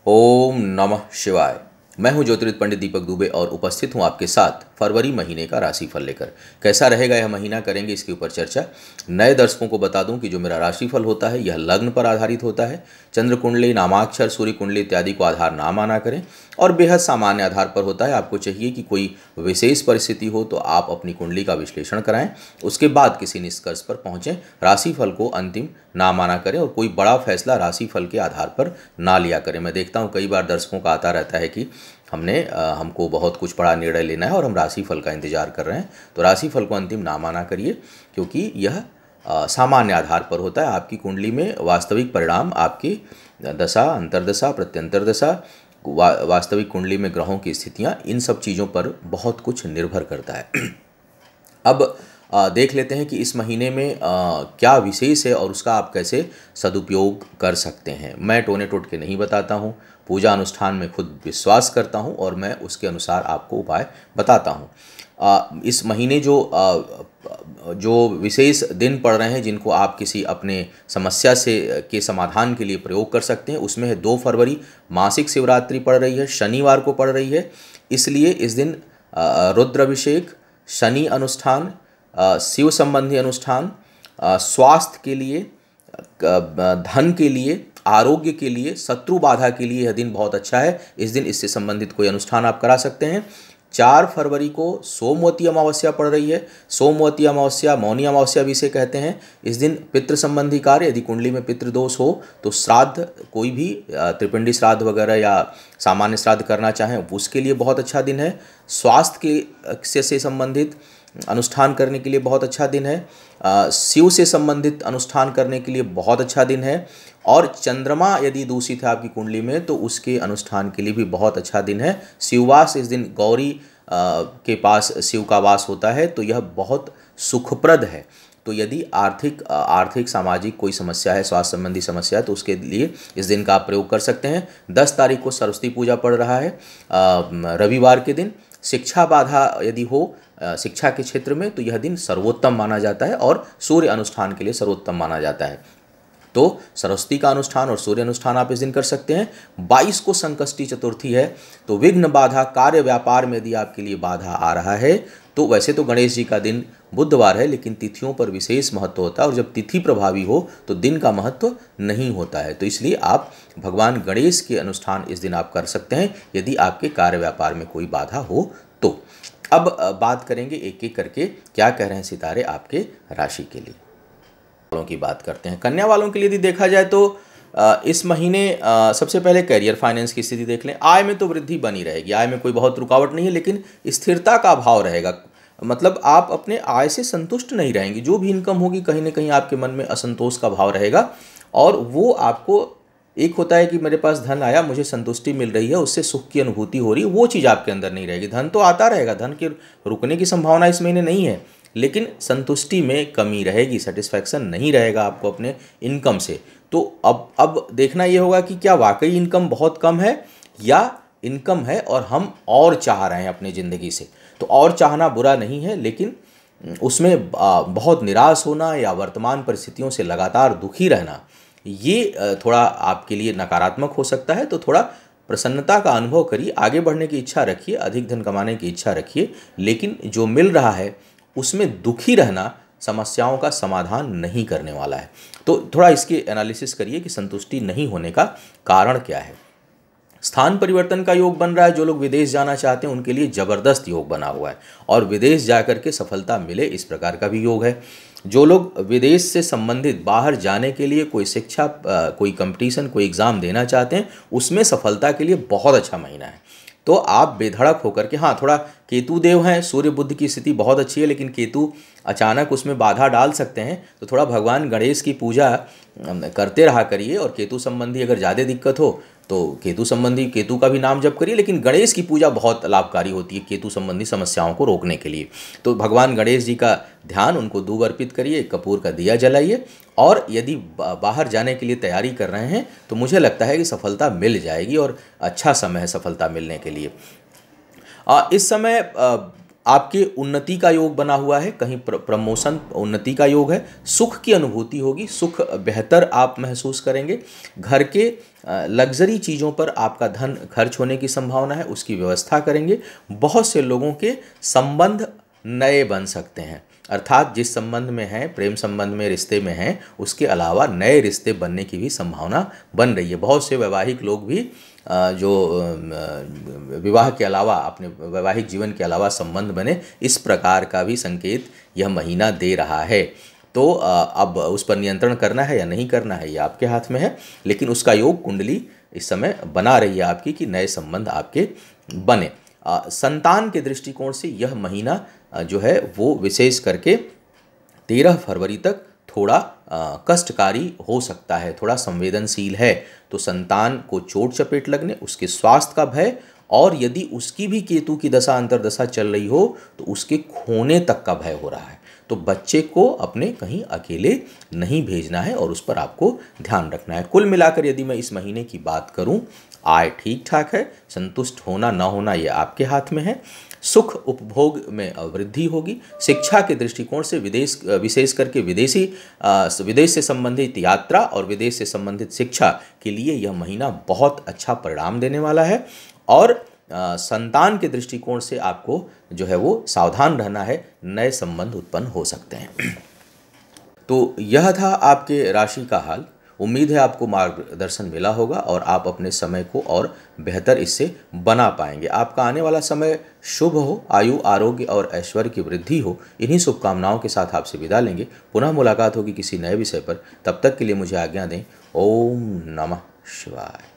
ओम नमः शिवाय। मैं हूं ज्योतिर्विद पंडित दीपक दुबे और उपस्थित हूं आपके साथ फरवरी महीने का राशिफल लेकर। कैसा रहेगा यह महीना, करेंगे इसके ऊपर चर्चा। नए दर्शकों को बता दूं कि जो मेरा राशिफल होता है यह लग्न पर आधारित होता है। चंद्र कुंडली, नामाक्षर, सूर्य कुंडली इत्यादि को आधार ना माना करें और बेहद सामान्य आधार पर होता है। आपको चाहिए कि कोई विशेष परिस्थिति हो तो आप अपनी कुंडली का विश्लेषण कराएं, उसके बाद किसी निष्कर्ष पर पहुंचें। राशिफल को अंतिम ना माना करें और कोई बड़ा फैसला राशिफल के आधार पर ना लिया करें। मैं देखता हूं कई बार दर्शकों का आता रहता है कि हमको बहुत कुछ बड़ा निर्णय लेना है और हम राशिफल का इंतजार कर रहे हैं, तो राशिफल को अंतिम ना माना करिए, क्योंकि यह सामान्य आधार पर होता है। आपकी कुंडली में वास्तविक परिणाम आपकी दशा, अंतर्दशा, प्रत्यंतर दशा, वास्तविक कुंडली में ग्रहों की स्थितियां, इन सब चीज़ों पर बहुत कुछ निर्भर करता है। अब देख लेते हैं कि इस महीने में क्या विशेष है और उसका आप कैसे सदुपयोग कर सकते हैं। मैं टोने टोट के नहीं बताता हूँ, पूजा अनुष्ठान में खुद विश्वास करता हूँ और मैं उसके अनुसार आपको उपाय बताता हूँ। इस महीने जो विशेष दिन पड़ रहे हैं जिनको आप किसी अपने समस्या के समाधान के लिए प्रयोग कर सकते हैं, उसमें है 2 फरवरी मासिक शिवरात्रि पड़ रही है, शनिवार को पड़ रही है। इसलिए इस दिन रुद्राभिषेक, शनि अनुष्ठान, शिव संबंधी अनुष्ठान, स्वास्थ्य के लिए, धन के लिए, आरोग्य के लिए, शत्रु बाधा के लिए यह दिन बहुत अच्छा है। इस दिन इससे संबंधित कोई अनुष्ठान आप करा सकते हैं। 4 फरवरी को सोमवती अमावस्या पड़ रही है। सोमवती अमावस्या, मौनी अमावस्या भी इसे कहते हैं। इस दिन पितृ संबंधी कार्य, यदि कुंडली में पितृदोष हो तो श्राद्ध, कोई भी त्रिपिंडी श्राद्ध वगैरह या सामान्य श्राद्ध करना चाहें उसके लिए बहुत अच्छा दिन है। स्वास्थ्य से संबंधित अनुष्ठान करने के लिए बहुत अच्छा दिन है। शिव से संबंधित अनुष्ठान करने के लिए बहुत अच्छा दिन है। और चंद्रमा यदि दूषित है आपकी कुंडली में तो उसके अनुष्ठान के लिए भी बहुत अच्छा दिन है। शिववास, इस दिन गौरी के पास शिव का वास होता है, तो यह बहुत सुखप्रद है। तो यदि आर्थिक सामाजिक कोई समस्या है, स्वास्थ्य संबंधी समस्या है, तो उसके लिए इस दिन का आप प्रयोग कर सकते हैं। 10 तारीख को सरस्वती पूजा पड़ रहा है, रविवार के दिन। शिक्षा बाधा यदि हो शिक्षा के क्षेत्र में तो यह दिन सर्वोत्तम माना जाता है और सूर्य अनुष्ठान के लिए सर्वोत्तम माना जाता है। तो सरस्वती का अनुष्ठान और सूर्य अनुष्ठान आप इस दिन कर सकते हैं। 22 को संकष्टी चतुर्थी है, तो विघ्न बाधा, कार्य व्यापार में यदि आपके लिए बाधा आ रहा है तो वैसे तो गणेश जी का दिन बुधवार है, लेकिन तिथियों पर विशेष महत्व होता है और जब तिथि प्रभावी हो तो दिन का महत्व नहीं होता है। तो इसलिए आप भगवान गणेश के अनुष्ठान इस दिन आप कर सकते हैं यदि आपके कार्य व्यापार में कोई बाधा हो तो। अब बात करेंगे एक एक करके क्या कह रहे हैं सितारे आपके राशि के लिए। वालों की बात करते हैं। कन्या वालों के लिए यदि देखा जाए तो इस महीने सबसे पहले करियर फाइनेंस की स्थिति देख लें। आय में तो वृद्धि बनी रहेगी, आय में कोई बहुत रुकावट नहीं है, लेकिन स्थिरता का अभाव रहेगा। मतलब आप अपने आय से संतुष्ट नहीं रहेंगे। जो भी इनकम होगी कहीं ना कहीं आपके मन में असंतोष का भाव रहेगा और वो आपको, एक होता है कि मेरे पास धन आया, मुझे संतुष्टि मिल रही है, उससे सुख की अनुभूति हो रही है, वो चीज़ आपके अंदर नहीं रहेगी। धन तो आता रहेगा, धन के रुकने की संभावना इस महीने नहीं है, लेकिन संतुष्टि में कमी रहेगी, सेटिस्फैक्शन नहीं रहेगा आपको अपने इनकम से। तो अब देखना ये होगा कि क्या वाकई इनकम बहुत कम है या इनकम है और हम और चाह रहे हैं अपनी ज़िंदगी से। तो और चाहना बुरा नहीं है, लेकिन उसमें बहुत निराश होना या वर्तमान परिस्थितियों से लगातार दुखी रहना, ये थोड़ा आपके लिए नकारात्मक हो सकता है। तो थोड़ा प्रसन्नता का अनुभव करिए, आगे बढ़ने की इच्छा रखिए, अधिक धन कमाने की इच्छा रखिए, लेकिन जो मिल रहा है उसमें दुखी रहना समस्याओं का समाधान नहीं करने वाला है। तो थोड़ा इसकी एनालिसिस करिए कि संतुष्टि नहीं होने का कारण क्या है। स्थान परिवर्तन का योग बन रहा है। जो लोग विदेश जाना चाहते हैं उनके लिए ज़बरदस्त योग बना हुआ है और विदेश जाकर के सफलता मिले, इस प्रकार का भी योग है। जो लोग विदेश से संबंधित बाहर जाने के लिए कोई शिक्षा, कोई कंपटीशन, कोई एग्ज़ाम देना चाहते हैं, उसमें सफलता के लिए बहुत अच्छा महीना है। तो आप बेधड़क होकर के, हाँ थोड़ा केतु देव हैं, सूर्य बुध की स्थिति बहुत अच्छी है, लेकिन केतु अचानक उसमें बाधा डाल सकते हैं। तो थोड़ा भगवान गणेश की पूजा करते रहा करिए और केतु संबंधी अगर ज़्यादा दिक्कत हो तो केतु का भी नाम जप करिए, लेकिन गणेश की पूजा बहुत लाभकारी होती है केतु संबंधी समस्याओं को रोकने के लिए। तो भगवान गणेश जी का ध्यान, उनको दूब अर्पित करिए, कपूर का दिया जलाइए और यदि बाहर जाने के लिए तैयारी कर रहे हैं तो मुझे लगता है कि सफलता मिल जाएगी और अच्छा समय है सफलता मिलने के लिए। इस समय आपके उन्नति का योग बना हुआ है, कहीं प्रमोशन उन्नति का योग है, सुख की अनुभूति होगी, सुख बेहतर आप महसूस करेंगे। घर के लग्जरी चीज़ों पर आपका धन खर्च होने की संभावना है, उसकी व्यवस्था करेंगे। बहुत से लोगों के संबंध नए बन सकते हैं, अर्थात जिस संबंध में हैं, प्रेम संबंध में, रिश्ते में हैं, उसके अलावा नए रिश्ते बनने की भी संभावना बन रही है। बहुत से वैवाहिक लोग भी जो विवाह के अलावा, अपने वैवाहिक जीवन के अलावा संबंध बने, इस प्रकार का भी संकेत यह महीना दे रहा है। तो अब उस पर नियंत्रण करना है या नहीं करना है, ये आपके हाथ में है, लेकिन उसका योग कुंडली इस समय बना रही है आपकी कि नए संबंध आपके बने। संतान के दृष्टिकोण से यह महीना जो है वो विशेष करके 13 फरवरी तक थोड़ा कष्टकारी हो सकता है, थोड़ा संवेदनशील है। तो संतान को चोट चपेट लगने, उसके स्वास्थ्य का भय, और यदि उसकी भी केतु की दशा अंतर्दशा चल रही हो तो उसके खोने तक का भय हो रहा है। तो बच्चे को अपने कहीं अकेले नहीं भेजना है और उस पर आपको ध्यान रखना है। कुल मिलाकर यदि मैं इस महीने की बात करूं, आय ठीक ठाक है, संतुष्ट होना ना होना ये आपके हाथ में है। सुख उपभोग में वृद्धि होगी। शिक्षा के दृष्टिकोण से विशेष करके विदेश से संबंधित यात्रा और विदेश से संबंधित शिक्षा के लिए यह महीना बहुत अच्छा परिणाम देने वाला है। और संतान के दृष्टिकोण से आपको जो है वो सावधान रहना है, नए संबंध उत्पन्न हो सकते हैं। तो यह था आपके राशि का हाल। उम्मीद है आपको मार्गदर्शन मिला होगा और आप अपने समय को और बेहतर इससे बना पाएंगे। आपका आने वाला समय शुभ हो, आयु, आरोग्य और ऐश्वर्य की वृद्धि हो। इन्हीं शुभकामनाओं के साथ आपसे विदा लेंगे। पुनः मुलाकात होगी किसी नए विषय पर। तब तक के लिए मुझे आज्ञा दें। ओम नमः शिवाय।